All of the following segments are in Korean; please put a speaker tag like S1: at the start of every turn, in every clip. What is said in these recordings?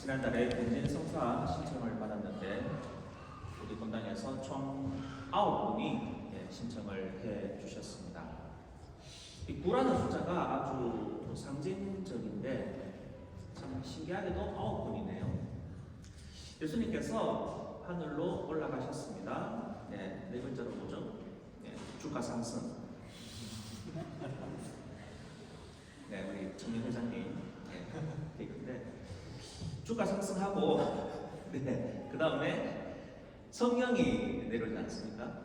S1: 지난달에 본진 성사 신청을 받았는데 우리 본당에서 총 9분이 신청을 해 주셨습니다. 이 9라는 숫자가 아주 상징적인데 참 신기하게도 9분이네요. 예수님께서 하늘로 올라가셨습니다. 네 글자로 뭐죠? 주가 상승. 우리 청년 회장님 근데 주가 상승하고 그 다음에 성령이 내려오지 않습니까?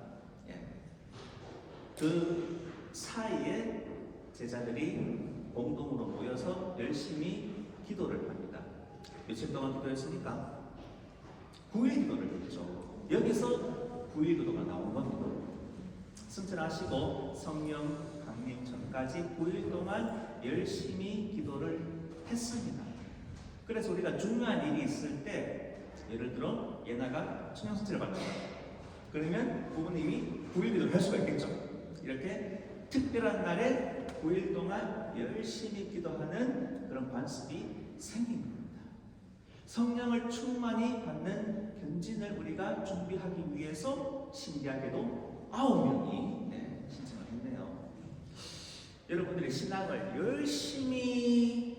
S1: 그 사이에 제자들이 공동으로 모여서 열심히 기도를 합니다. 며칠 동안 기도했으니까 9일 기도를 했죠. 여기서 9일 기도가 나온 겁니다. 승천하시고 성령 강림 전까지 9일 동안 열심히 기도를 했습니다. 그래서 우리가 중요한 일이 있을 때, 예를 들어 예나가 청양수치를 받는다. 그러면 부모님이 9일 기도를 할 수가 있겠죠. 이렇게 특별한 날에 9일 동안 열심히 기도하는 그런 관습이 생긴 겁니다. 성령을 충만히 받는 견진을 우리가 준비하기 위해서 신기하게도 9명이 신청을 했네요. 여러분들의 신앙을 열심히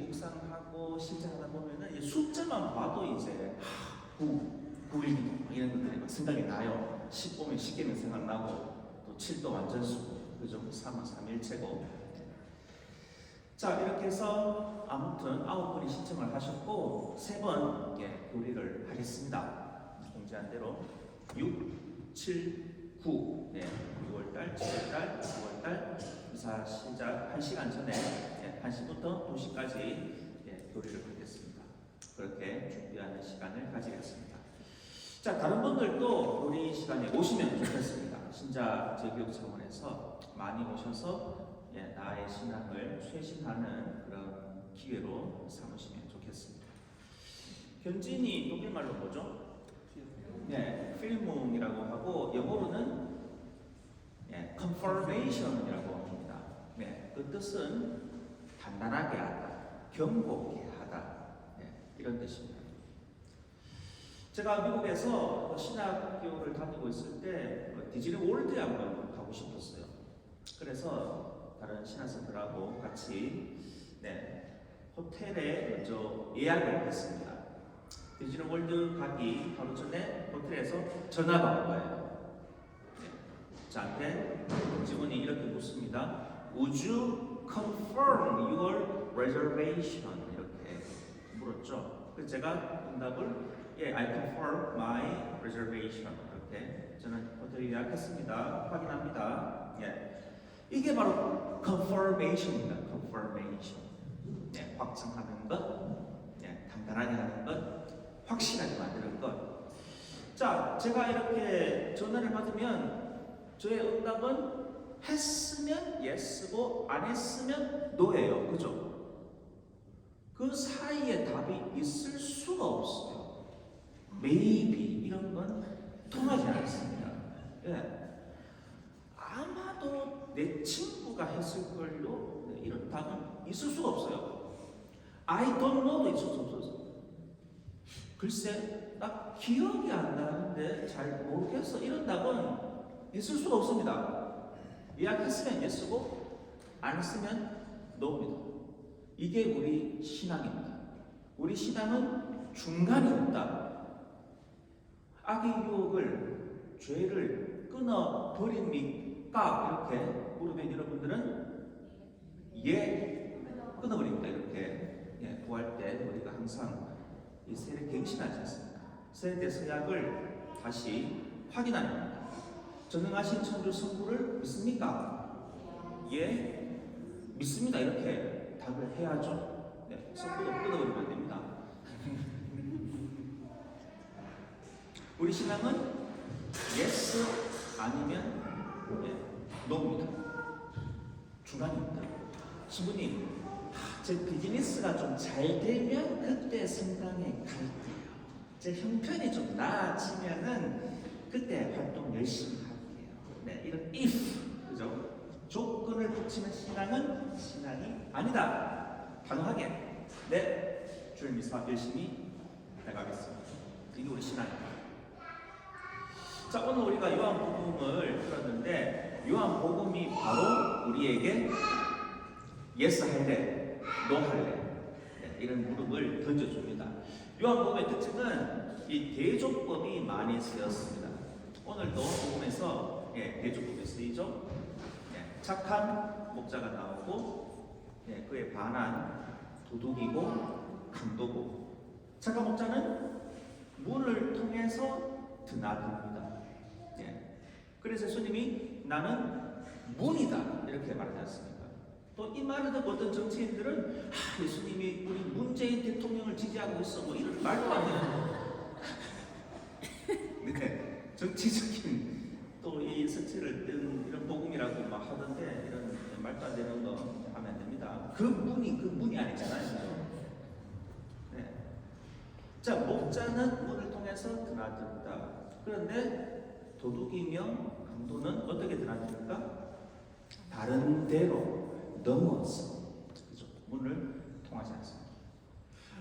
S1: 묵상하고 실천하다 보면은 숫자만 봐도 이제 9일 기도 이런 것들이 막 생각이 나요. 10 보면 10개명 생각나고 또 7도 완전수고 그죠? 3은 3일체고. 자, 이렇게 해서 아무튼 9분이 신청을 하셨고 3번 교리를 하겠습니다. 공지한 대로 6, 7, 9 6월달, 7월달, 9월달 이사 시작 1시간 전에 1시부터 2시까지 교리를 하겠습니다. 그렇게 준비하는 시간을 가지겠습니다. 자, 다른 분들도 교리 시간에 오시면 좋겠습니다. 신자 재교육 차원에서 많이 오셔서 나의 신앙을 쇄신하는 그런 기회로 삼으시면 좋겠습니다. 견진이 독일말로 뭐죠? 필몽이라고 하고 영어로는 confirmation이라고 합니다. 그 뜻은 단단하게 하다, 견고하게 하다 이런 뜻입니다. 제가 미국에서 신학교를 다니고 있을 때 디즈니 월드에 한번 가고 싶었어요. 그래서 다른 신학생들하고 같이 호텔에 먼저 예약을 했습니다. 디즈니 월드 가기 바로 전에 호텔에서 전화가 온 거예요. 저한테 직원이 이렇게 묻습니다. Would you confirm your reservation? 이렇게 물었죠. 그래서 제가 응답을 I confirm my reservation. 이렇게 저는 호텔 예약했습니다. 확인합니다. 이게 바로 confirmation입니다. confirmation. 확증하는 것, 단단하게 하는 것, 확실하게 만드는 것. 자, 제가 이렇게 전화를 받으면 저의 응답은 했으면 yes고 안 했으면 no예요. 그죠? 그 사이에 답이 있을 수가 없어요. maybe 이런 건 통하지 않습니다. 아마도 내 친구가 했을걸요. 이런 답은 있을 수가 없어요. I don't know도 있을 수 없어요. 글쎄, 나 기억이 안 나는데 잘 모르겠어. 이런 답은 있을 수가 없습니다. 예약했으면 yes고 안 했으면 no입니다. 이게 우리 신앙입니다. 우리 신앙은 중간이 없다. 악의 유혹을, 죄를 끊어버립니까? 이렇게 물으면 여러분들은 끊어버립니다. 이렇게 구할 때 우리가 항상 이 세례 갱신하지 않습니까? 세례 서약을 다시 확인하는 겁니다. 전능하신 천주 성부를 믿습니까? 믿습니다. 이렇게 답을 해야죠. 성부도 끊어버리면 안 됩니다. 우리 신앙은 yes 아니면 no입니다. 중간입니다. 신부님, 제 비즈니스가 좀 잘 되면 그때 성당에 갈게요. 제 형편이 좀 나아지면은 그때 활동 열심히 할게요. 이런 if, 그죠? 조건을 붙이는 신앙은 신앙이 아니다. 단호하게 주님 미사 열심히 해가겠습니다. 이게 우리 신앙입니다. 자, 오늘 우리가 요한복음을 들었는데 요한복음이 바로 우리에게 예스 할래, 노 할래 이런 물음을 던져줍니다. 요한복음의 특징은 이 대조법이 많이 쓰였습니다. 오늘도 복음에서 대조법이 쓰이죠. 착한 목자가 나오고 그에 반한 도둑이고 강도고, 착한 목자는 문을 통해서 드나듭니다. 그래서 예수님이 나는 문이다 이렇게 말하지 않습니까? 또 이 말을 듣고 어떤 정치인들은 예수님이 우리 문재인 대통령을 지지하고 있어 뭐 이런 말도 안 되는 정치적인 또 이 스치를 뜬 이런 복음이라고 막 하던데 이런 말도 안 되는 거 하면 안 됩니다. 그 문이 아니잖아요. 자, 목자는 문을 통해서 드나든다. 그런데 도둑이며 강도는 어떻게 드나듭니까? 다른 데로 넘어서, 그죠? 문을 통하지 않습니다.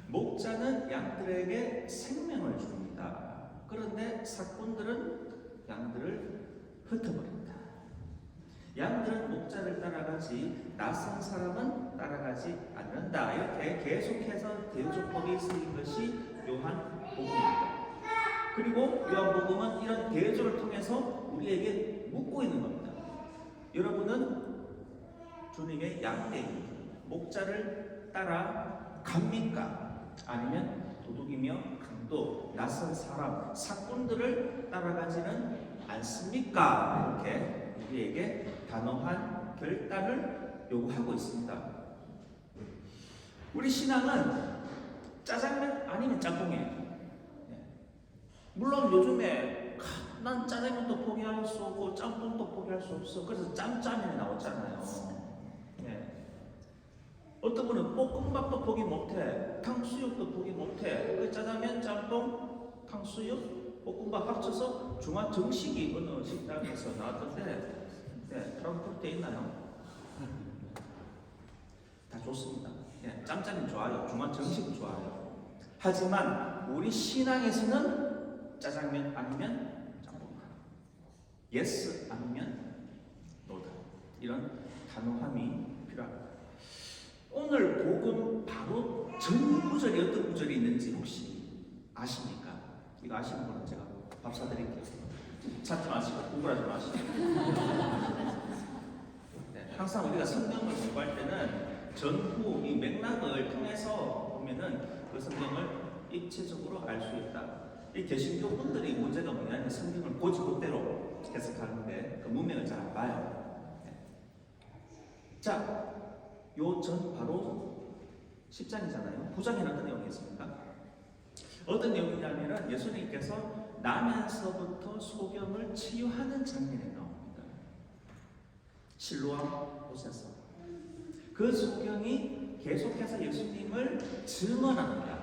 S1: 목자는 양들에게 생명을 줍니다. 그런데 사꾼들은 양들을 흩어버립니다. 양들은 목자를 따라가지 낯선 사람은 따라가지 않는다. 이렇게 계속해서 대조법이 쓰인 것이 요한복음입니다. 그리고 요한복음은 이런 대조를 통해서 우리에게 묻고 있는 겁니다. 여러분은 주님의 양떼 목자를 따라 갑니까? 아니면 도둑이며 강도, 낯선 사람, 사꾼들을 따라가지는 않습니까? 이렇게 우리에게 단호한 결단을 요구하고 있습니다. 우리 신앙은 짜장면 아니면 짬뽕이에요. 물론 요즘에 난 짜장면도 포기할 수 없고 짬뽕도 포기할 수 없어. 그래서 짬짜면이 나왔잖아요. 어떤 분은 볶음밥도 포기 못해, 탕수육도 포기 못해. 그 짜장면, 짬뽕, 탕수육, 볶음밥 합쳐서 중화 정식이 어느 식당에서 나왔던데, 여러분 그렇게 돼 있나요? 다 좋습니다. 짬짜면 좋아요. 중화 정식 좋아요. 하지만 우리 신앙에서는 짜장면 아니면 짬뽕, 예스 아니면 노다. 이런 단호함이 필요합니다. 오늘 복음 바로 전 구절이 어떤 구절이 있는지 혹시 아십니까? 이거 아시는 분은 제가 밥 사드릴게요. 찾지 마시고 공부하지 마시고. 항상 우리가 성경을 공부할 때는 전후 이 맥락을 통해서 보면은 그 성경을 입체적으로 알 수 있다. 이 개신교 분들이 문제가 뭐냐면 성경을 고지고대로 해석하는데 그 문맥을 잘 안 봐요. 자, 요 전 바로 10장이잖아요. 9장에는 어떤 내용이 있습니까? 어떤 내용이냐면은 예수님께서 나면서부터 소경을 치유하는 장면이 나옵니다. 실로암 곳에서 그 소경이 계속해서 예수님을 증언합니다.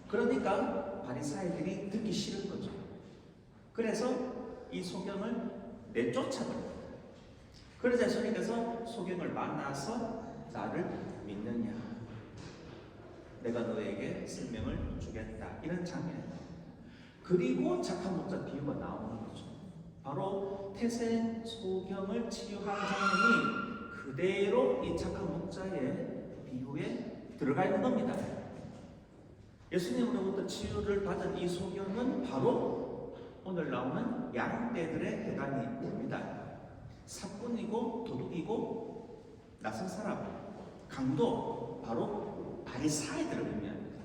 S1: 그러니까 바리사이들이 듣기 싫은 거죠. 그래서 이 소경을 내쫓아버립니다. 그래서 예수님께서 소경을 만나서 나를 믿느냐? 내가 너에게 생명을 주겠다. 이런 장면입니다. 그리고 착한 목자 비유가 나오는 거죠. 바로 태생 소경을 치유하는 장면이 그대로 이 착한 목자의 비유에 들어가 있는 겁니다. 예수님으로부터 치유를 받은 이 소경은 바로 오늘 나오는 양떼들의 해당이 됩니다. 사꾼이고 도둑이고 낯선 사람, 강도, 바로 바리사이들을 의미합니다.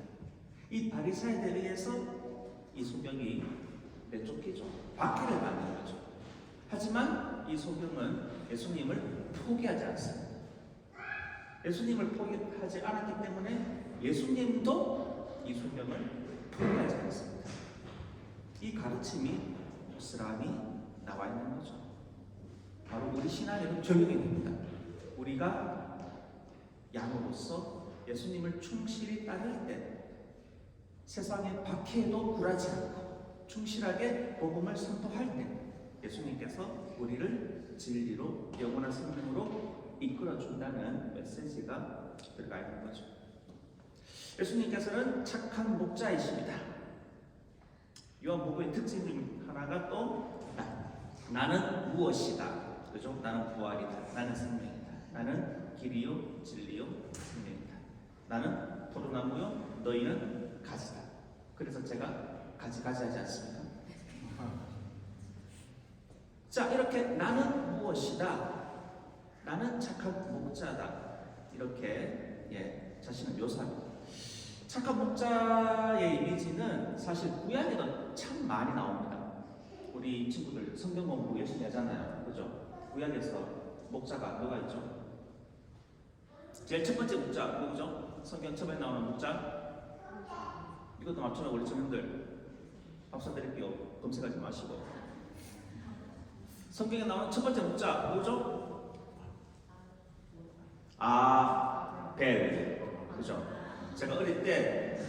S1: 이 바리사이들에 의해서 이 소경이 내쫓기죠. 박해를 받는 거죠. 하지만 이 소경은 예수님을 포기하지 않습니다. 예수님을 포기하지 않았기 때문에 예수님도 이 소경을 포기하지 않습니다. 이 가르침이 고스란히 나와 있는 거죠. 바로 우리 신앙에도 적용이 됩니다. 우리가 양으로서 예수님을 충실히 따를 때 세상의 박해에도 굴하지 않고 충실하게 복음을 선포할 때 예수님께서 우리를 진리로 영원한 생명으로 이끌어 준다는 메시지가 들어가 있는 거죠. 예수님께서는 착한 목자이십니다. 요한복음의 특징 중 하나가 또 나는 무엇이다. 그죠? 나는 부활이다. 나는 생명이다. 나는 길이요 진리요 생명이다. 나는 포도나무요 너희는 가지다. 그래서 제가 가지 하지 않습니까? 자, 이렇게 나는 무엇이다. 나는 착한 목자다. 이렇게 자신을 묘사합니다. 착한 목자의 이미지는 사실 구약에도 참 많이 나옵니다. 우리 친구들 성경 공부 열심히 하잖아요. 그죠? 구약에서 목자가 누가 있죠? 제일 첫 번째 목자 누구죠? 성경 처음에 나오는 목자. 이것도 맞춰라 우리 청년들. 박수 드릴게요. 검색하지 마시고. 성경에 나오는 첫 번째 목자 누구죠? 벨. 그죠? 제가 어릴 때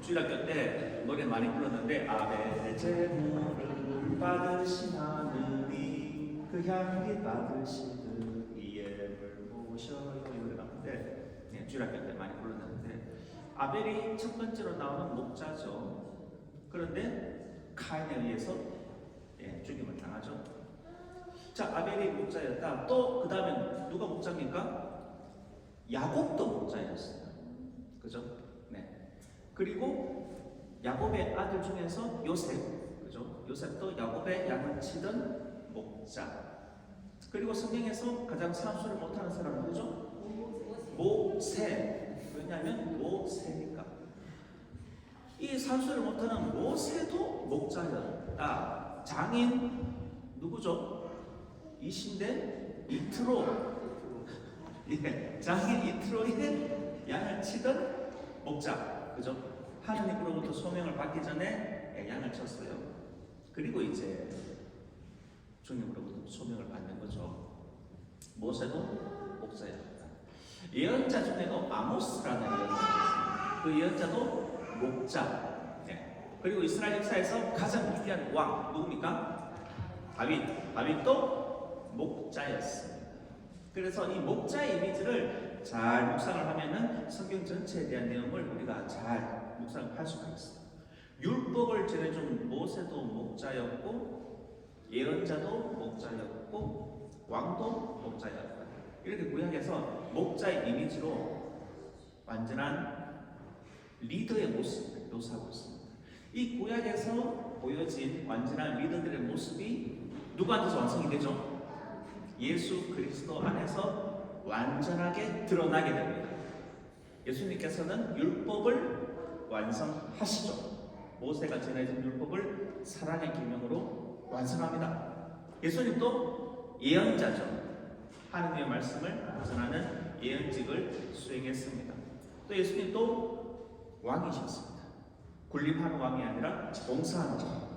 S1: 주일학교 때 노래 많이 불렀는데 아벨의 제물을 받으신 하느님 그 향기 받으시듯 이 예물 모셔요 이 노래 나오는데 주일학교 때 많이 불렀는데 아벨이 첫 번째로 나오는 목자죠. 그런데 카인에 의해서 죽임을 당하죠. 자, 아벨이 목자였다. 또 그 다음에 누가 목자입니까? 야곱도 목자였어요. 그죠? 네. 그리고 야곱의 아들 중에서 요셉, 그죠? 요셉도 야곱의 양을 치던 목자. 그리고 성경에서 가장 산수를 못하는 사람 누구죠? 모세. 왜냐하면 모세니까. 이 산수를 못하는 모세도 목자였다. 장인 누구죠? 이신데 이트로. 장인 이트로의 양을 치던 목자, 그죠? 하느님으로부터 소명을 받기 전에 양을 쳤어요. 그리고 이제 주님으로부터 소명을 받는 거죠. 모세도 목자였다. 예언자 중에도 아모스라는 예언자가 있습니다. 그 예언자도 목자. 그리고 이스라엘 역사에서 가장 위대한 왕 누굽니까? 다윗도 목자였습니다. 그래서 이 목자의 이미지를 잘 묵상을 하면은 성경 전체에 대한 내용을 우리가 잘 묵상을 할 수가 있어요. 율법을 전해준 모세도 목자였고 예언자도 목자였고 왕도 목자였다. 이렇게 구약에서 목자의 이미지로 완전한 리더의 모습을 묘사하고 있습니다. 이 구약에서 보여진 완전한 리더들의 모습이 누구한테서 완성이 되죠? 예수 그리스도 안에서 완전하게 드러나게 됩니다. 예수님께서는 율법을 완성하시죠. 모세가 전해진 율법을 사랑의 계명으로 완성합니다. 예수님도 예언자죠. 하느님의 말씀을 전하는 예언직을 수행했습니다. 또 예수님도 왕이셨습니다. 군림하는 왕이 아니라 봉사하는 왕.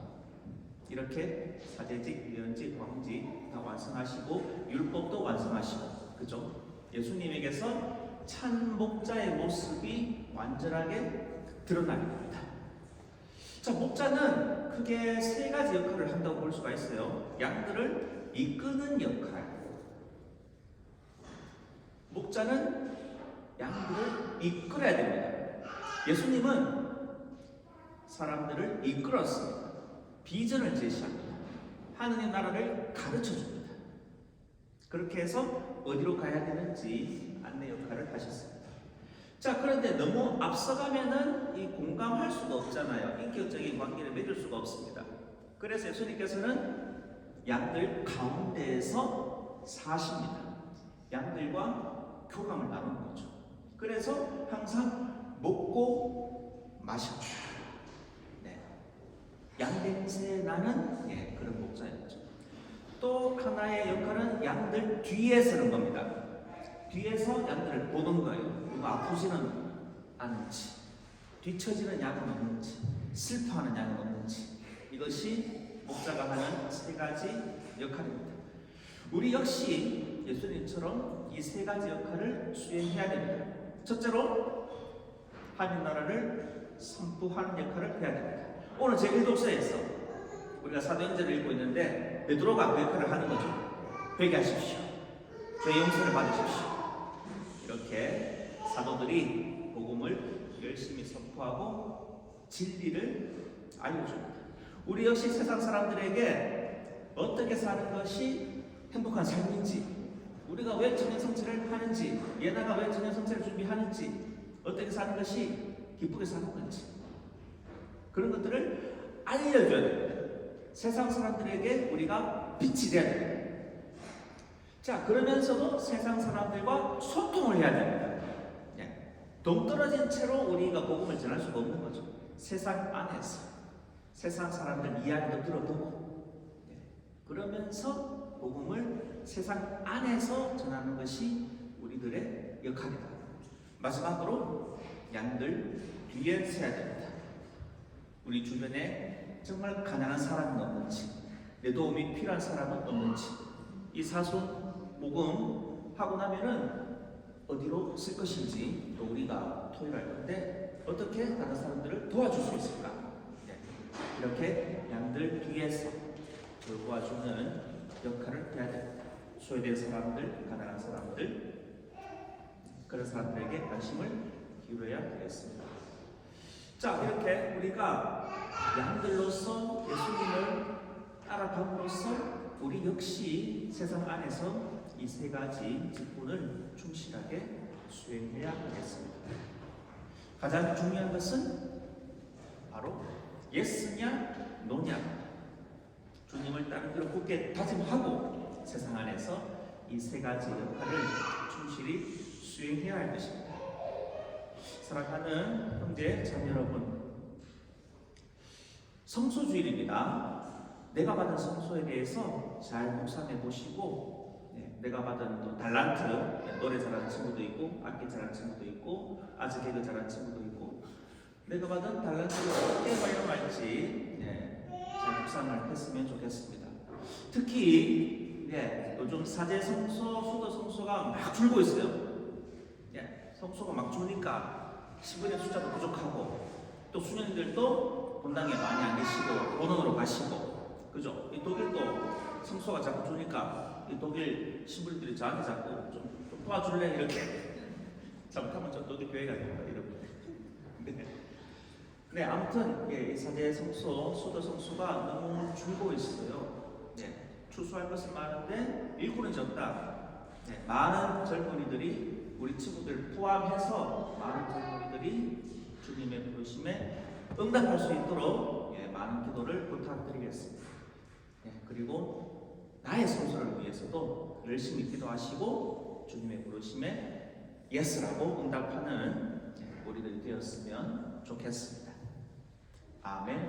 S1: 이렇게 사제직, 예언직, 왕직 다 완성하시고 율법도 완성하시고, 그죠? 예수님에게서 참 목자의 모습이 완전하게 드러나게 됩니다. 자, 목자는 크게 세 가지 역할을 한다고 볼 수가 있어요. 양들을 이끄는 역할. 목자는 양들을 이끌어야 됩니다. 예수님은 사람들을 이끌었습니다. 비전을 제시합니다. 하느님 나라를 가르쳐 줍니다. 그렇게 해서 어디로 가야 되는지 안내 역할을 하셨습니다. 자, 그런데 너무 앞서가면은 이 공감할 수가 없잖아요. 인격적인 관계를 맺을 수가 없습니다. 그래서 예수님께서는 양들 가운데에서 사십니다. 양들과 교감을 나누는 거죠. 그래서 항상 먹고 마시고 양 냄새 나는 그런 목자였죠. 또 하나의 역할은 양들 뒤에 서는 겁니다. 뒤에서 양들을 보는 거예요. 누가 아프지는 않은지, 뒤처지는 양은 없는지, 슬퍼하는 양은 없는지. 이것이 목자가 하는 세 가지 역할입니다. 우리 역시 예수님처럼 이 세 가지 역할을 수행해야 됩니다. 첫째로 하나님 나라를 선포하는 역할을 해야 됩니다. 오늘 제1독서에서 우리가 사도행전을 읽고 있는데 베드로가 그 역할을 하는 거죠. 회개하십시오. 죄 용서를 받으십시오. 이렇게 사도들이 복음을 열심히 선포하고 진리를 알려줍니다. 우리 역시 세상 사람들에게 어떻게 사는 것이 행복한 삶인지, 우리가 왜 청년성체를 하는지, 예나가 왜 청년성체를 준비하는지, 어떻게 사는 것이 기쁘게 사는 건지, 그런 것들을 알려줘야 됩니다. 세상 사람들에게 우리가 빛이 돼야 됩니다. 자, 그러면서도 세상 사람들과 소통을 해야 됩니다. 동떨어진 채로 우리가 복음을 전할 수가 없는 거죠. 세상 안에서 세상 사람들 이야기도 들어두고, 그러면서 복음을 세상 안에서 전하는 것이 우리들의 역할이다. 마지막으로 양들 뒤에 서야 됩니다. 우리 주변에 정말 가난한 사람은 없는지, 내 도움이 필요한 사람은 없는지, 이 사순 복음 하고 나면은 어디로 쓸 것인지 또 우리가 토의할 건데, 어떻게 다른 사람들을 도와줄 수 있을까? 이렇게 양들 뒤에서 도와주는 역할을 해야 됩니다. 소외된 사람들, 가난한 사람들, 그런 사람들에게 관심을 기울여야 되겠습니다. 자, 이렇게 우리가 양들로서 예수님을 따라감으로써 우리 역시 세상 안에서 이 세 가지 직분을 충실하게 수행해야 하겠습니다. 가장 중요한 것은 바로 예스냐 노냐, 주님을 따르기로 굳게 다짐하고 세상 안에서 이 세 가지 역할을 충실히 수행해야 할 것입니다. 사랑하는 형제 자매 여러분, 성소주일입니다. 내가 받은 성소에 대해서 잘 묵상해 보시고, 내가 받은 또 달란트, 노래 잘하는 친구도 있고 악기 잘하는 친구도 있고 아재 개그 잘하는 친구도 있고, 내가 받은 달란트를 어떻게 활용할지 잘 묵상을 했으면 좋겠습니다. 특히 요즘 사제 성소, 수도 성소가 막 줄고 있어요. 성소가 막 주니까 신부의 숫자도 부족하고, 또 수녀님들도 본당에 많이 안 계시고 본원으로 가시고, 그죠? 이 독일도 성소가 자꾸 주니까 이 독일 신부들이 저한테 자꾸 좀 도와줄래 이렇게 잘못하면 저 독일 교회가 됩니다, 여러분. 네, 아무튼 이 사제 성소, 수도 성소가 너무 줄고 있어요. 추수할 것은 많은데 일꾼은 적다. 많은 젊은이들이, 우리 친구들 포함해서 많은 젊은이들이 주님의 부르심에 응답할 수 있도록 많은 기도를 부탁드리겠습니다. 그리고 나의 성소를 위해서도 열심히 기도하시고 주님의 부르심에 예스라고 응답하는 우리들이 되었으면 좋겠습니다. 아멘.